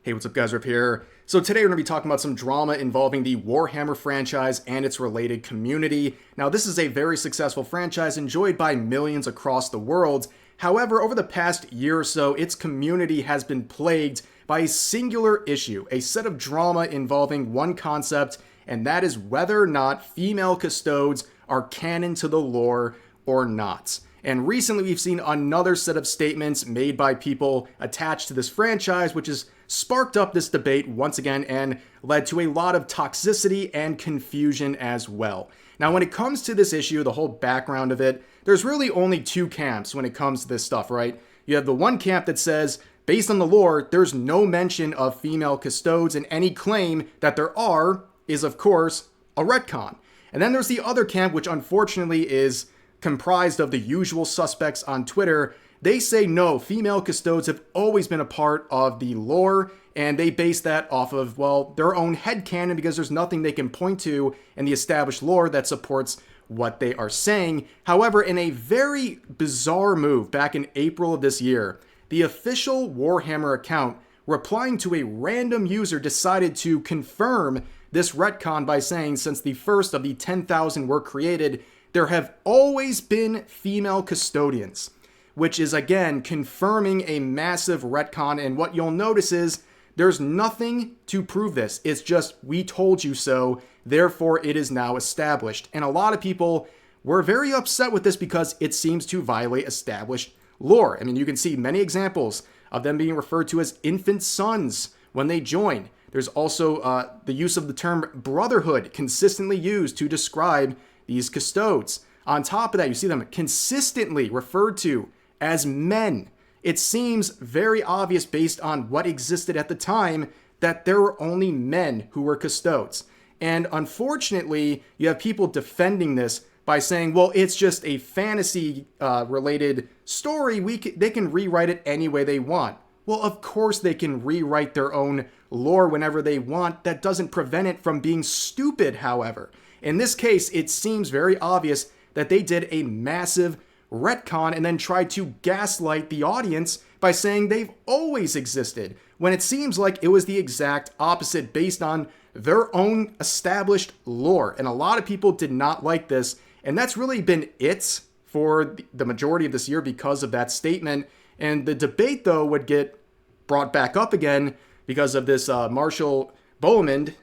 Hey, what's up guys, Rip here. So today we're going to be talking about some drama involving the Warhammer franchise and its related community. Now this is a very successful franchise enjoyed by millions across the world. However, over the past year or so, its community has been plagued by a singular issue, a set of drama involving one concept, and that is whether or not female Custodes are canon to the lore or not. And recently we've seen another set of statements made by people attached to this franchise, which has sparked up this debate once again and led to a lot of toxicity and confusion as well. Now, when it comes to this issue, the whole background of it, there's really only two camps when it comes to this stuff, right? You have the one camp that says, based on the lore, there's no mention of female Custodes, and any claim that there are is, of course, a retcon. And then there's the other camp, which unfortunately is comprised of the usual suspects on Twitter. They say no, female Custodes have always been a part of the lore, and they base that off of, well, their own headcanon because there's nothing they can point to in the established lore that supports what they are saying. However, in a very bizarre move back in April of this year, the official Warhammer account, replying to a random user, decided to confirm this retcon by saying, since the first of the 10,000 were created, there have always been female custodians, which is again confirming a massive retcon. And what you'll notice is there's nothing to prove this. It's just, we told you so, therefore it is now established. And a lot of people were very upset with this because it seems to violate established lore. I mean, you can see many examples of them being referred to as infant sons when they join. There's also the use of the term brotherhood consistently used to describe these Custodes. On top of that, you see them consistently referred to as men. It seems very obvious based on what existed at the time that there were only men who were Custodes. And unfortunately, you have people defending this by saying, well, it's just a fantasy related story. They can rewrite it any way they want. Well, of course they can rewrite their own lore whenever they want. That doesn't prevent it from being stupid, however. In this case, it seems very obvious that they did a massive retcon and then tried to gaslight the audience by saying they've always existed, when it seems like it was the exact opposite based on their own established lore. And a lot of people did not like this, and that's really been it for the majority of this year because of that statement. And the debate, though, would get brought back up again because of this Marshall Bohemond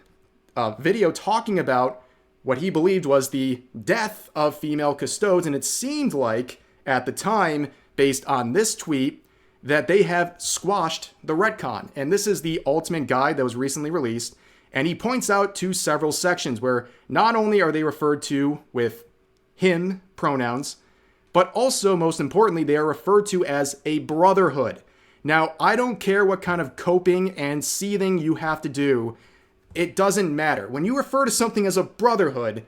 video talking about what he believed was the death of female Custodes. And it seemed like, at the time, based on this tweet, that they have squashed the retcon. And this is the Ultimate Guide that was recently released. And he points out to several sections where not only are they referred to with him pronouns, but also, most importantly, they are referred to as a brotherhood. Now, I don't care what kind of coping and seething you have to do. It doesn't matter. When you refer to something as a brotherhood,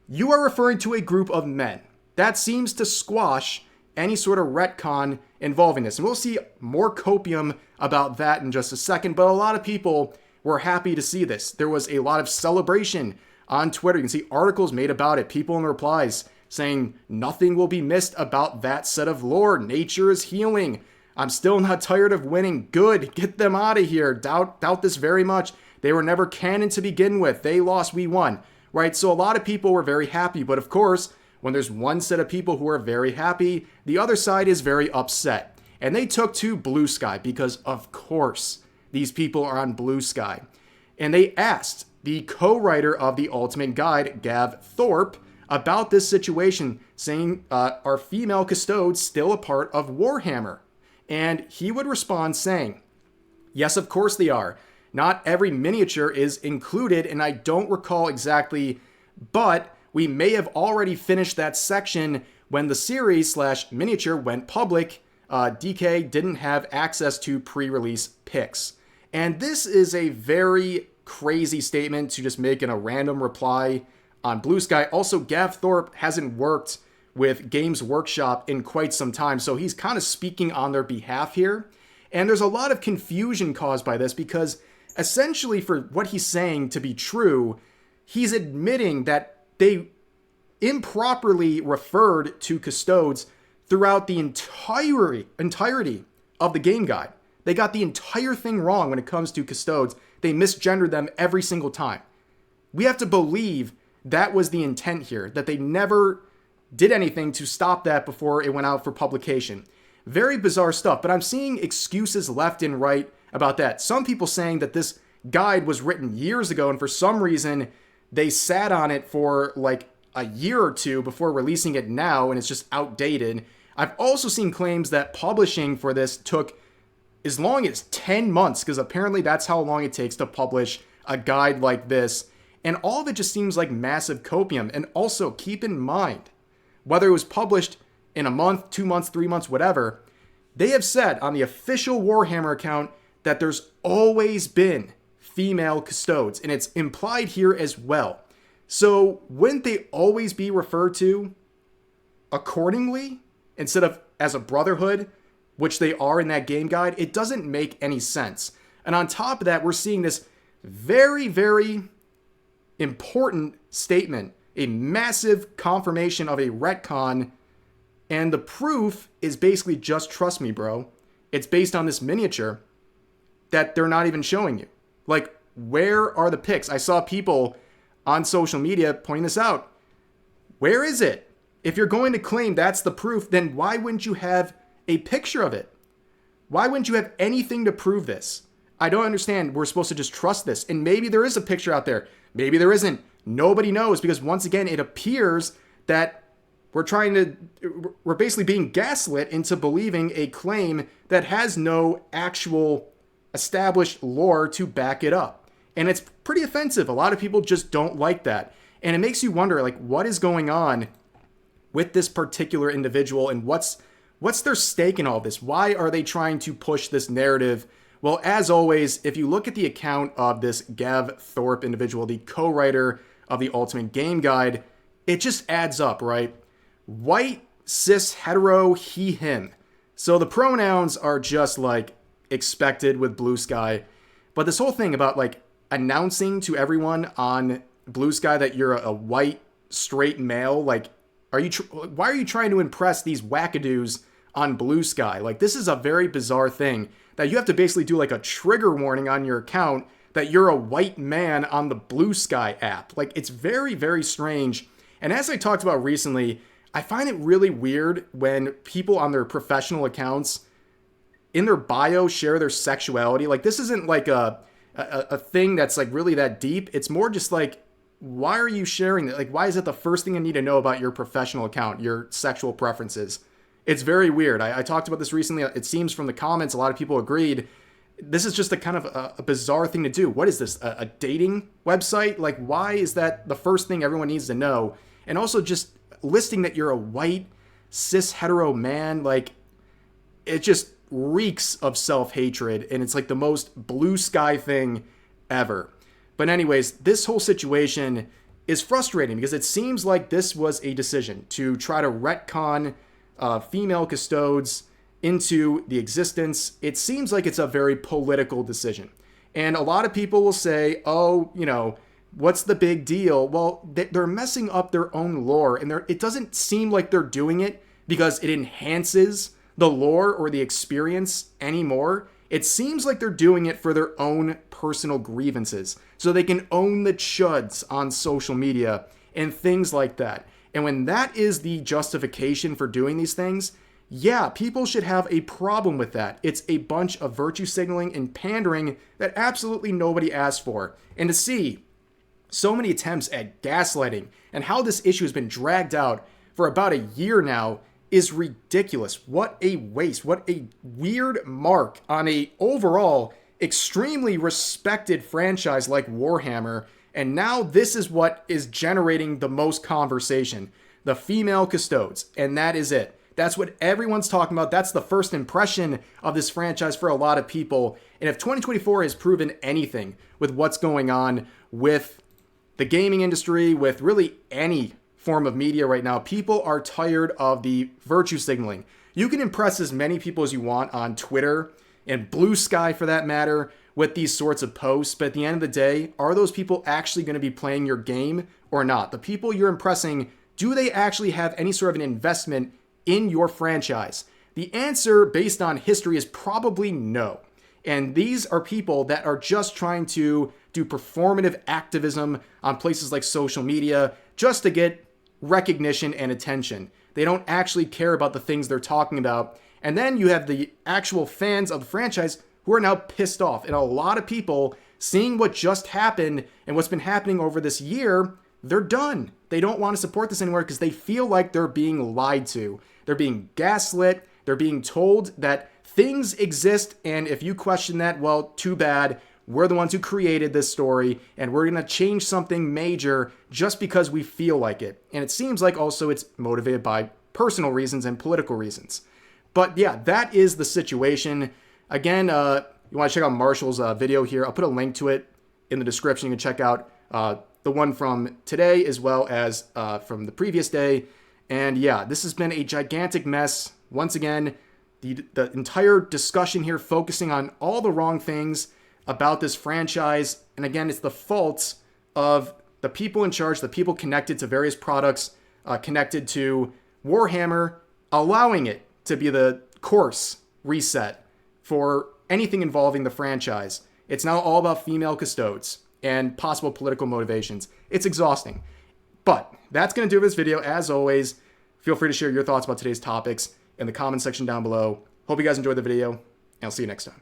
you are referring to a group of men. That seems to squash any sort of retcon involving this. And we'll see more copium about that in just a second. But a lot of people were happy to see this. There was a lot of celebration on Twitter. You can see articles made about it. People in replies saying nothing will be missed about that set of lore. Nature is healing. I'm still not tired of winning. Good. Get them out of here. Doubt this very much. They were never canon to begin with. They lost, we won. Right? So a lot of people were very happy. But of course, when there's one set of people who are very happy, the other side is very upset. And they took to Blue Sky because, of course, these people are on Blue Sky. And they asked the co-writer of the Ultimate Guide, Gav Thorpe, about this situation, saying, are female Custodes still a part of Warhammer? And he would respond saying, yes, of course they are. Not every miniature is included, and I don't recall exactly, but we may have already finished that section when the series/miniature went public. DK didn't have access to pre-release pics. And this is a very crazy statement to just make in a random reply on Blue Sky. Also, Gav Thorpe hasn't worked with Games Workshop in quite some time, so he's kind of speaking on their behalf here. And there's a lot of confusion caused by this because essentially, for what he's saying to be true, he's admitting that they improperly referred to Custodes throughout the entirety of the game guide. They got the entire thing wrong when it comes to Custodes. They misgendered them every single time. We have to believe that was the intent here, that they never did anything to stop that before it went out for publication. Very bizarre stuff, but I'm seeing excuses left and right about that. Some people saying that this guide was written years ago, and for some reason, they sat on it for like a year or two before releasing it now, and it's just outdated. I've also seen claims that publishing for this took as long as 10 months, because apparently that's how long it takes to publish a guide like this. And all of it just seems like massive copium. And also keep in mind, whether it was published in a month, 2 months, 3 months, whatever, they have said on the official Warhammer account that there's always been female Custodes, and it's implied here as well. So wouldn't they always be referred to accordingly instead of as a brotherhood, which they are in that game guide? It doesn't make any sense. And on top of that, we're seeing this very, very important statement, a massive confirmation of a retcon, and the proof is basically just trust me, bro. It's based on this miniature that they're not even showing you. Like, where are the pics? I saw people on social media pointing this out. Where is it? If you're going to claim that's the proof, then why wouldn't you have a picture of it? Why wouldn't you have anything to prove this? I don't understand. We're supposed to just trust this. And maybe there is a picture out there. Maybe there isn't. Nobody knows, because once again, it appears that we're basically being gaslit into believing a claim that has no actual established lore to back it up. And it's pretty offensive. A lot of people just don't like that. And it makes you wonder, like, what is going on with this particular individual, and what's their stake in all this? Why are they trying to push this narrative? Well, as always, if you look at the account of this Gav Thorpe individual, the co-writer of the Ultimate Game Guide, it just adds up, right? White, cis, hetero, he, him. So the pronouns are just like expected with Blue Sky. But this whole thing about like announcing to everyone on Blue Sky that you're a white, straight male, like, why are you trying to impress these wackadoos on Blue Sky? Like, this is a very bizarre thing that you have to basically do like a trigger warning on your account that you're a white man on the Blue Sky app. Like, it's very, very strange. And as I talked about recently, I find it really weird when people on their professional accounts in their bio share their sexuality. Like, this isn't like a thing that's like really that deep. It's more just like, why are you sharing that? Like, why is it the first thing I need to know about your professional account, your sexual preferences? It's very weird. I talked about this recently. It seems from the comments, a lot of people agreed. This is just a kind of a bizarre thing to do. What is this? A dating website? Like, why is that the first thing everyone needs to know? And also just listing that you're a white, cis, hetero man. Like, it just reeks of self-hatred. And it's like the most Blue Sky thing ever. But anyways, this whole situation is frustrating because it seems like this was a decision to try to retcon female Custodes into the existence. It seems like it's a very political decision. And a lot of people will say, oh, you know, what's the big deal? Well, they're messing up their own lore, and it doesn't seem like they're doing it because it enhances the lore or the experience anymore. It seems like they're doing it for their own personal grievances, so they can own the chuds on social media and things like that. And when that is the justification for doing these things, yeah, people should have a problem with that. It's a bunch of virtue signaling and pandering that absolutely nobody asked for. And to see so many attempts at gaslighting and how this issue has been dragged out for about a year now is ridiculous. What a waste. What a weird mark on a overall extremely respected franchise like Warhammer. And now this is what is generating the most conversation. The female Custodes. And that is it. That's what everyone's talking about. That's the first impression of this franchise for a lot of people. And if 2024 has proven anything with what's going on with the gaming industry, with really any form of media right now, people are tired of the virtue signaling. You can impress as many people as you want on Twitter and Blue Sky for that matter with these sorts of posts, but at the end of the day, are those people actually going to be playing your game or not? The people you're impressing, do they actually have any sort of an investment in your franchise? The answer based on history is probably no. And these are people that are just trying to do performative activism on places like social media just to get recognition and attention. They don't actually care about the things they're talking about. And then you have the actual fans of the franchise who are now pissed off. And a lot of people, seeing what just happened and what's been happening over this year, they're done. They don't want to support this anymore because they feel like they're being lied to. They're being gaslit. They're being told that things exist, and if you question that, well, too bad. We're the ones who created this story, and we're going to change something major just because we feel like it. And it seems like also it's motivated by personal reasons and political reasons. But yeah, that is the situation. Again, you want to check out Marshall's video here. I'll put a link to it in the description. You can check out the one from today as well as from the previous day. And yeah, this has been a gigantic mess. Once again, the entire discussion here focusing on all the wrong things about this franchise. And again, it's the fault of the people in charge, the people connected to various products, connected to Warhammer, allowing it to be the course reset for anything involving the franchise. It's now all about female custodes and possible political motivations. It's exhausting. But that's going to do it for this video. As always, feel free to share your thoughts about today's topics in the comment section down below. Hope you guys enjoyed the video, and I'll see you next time.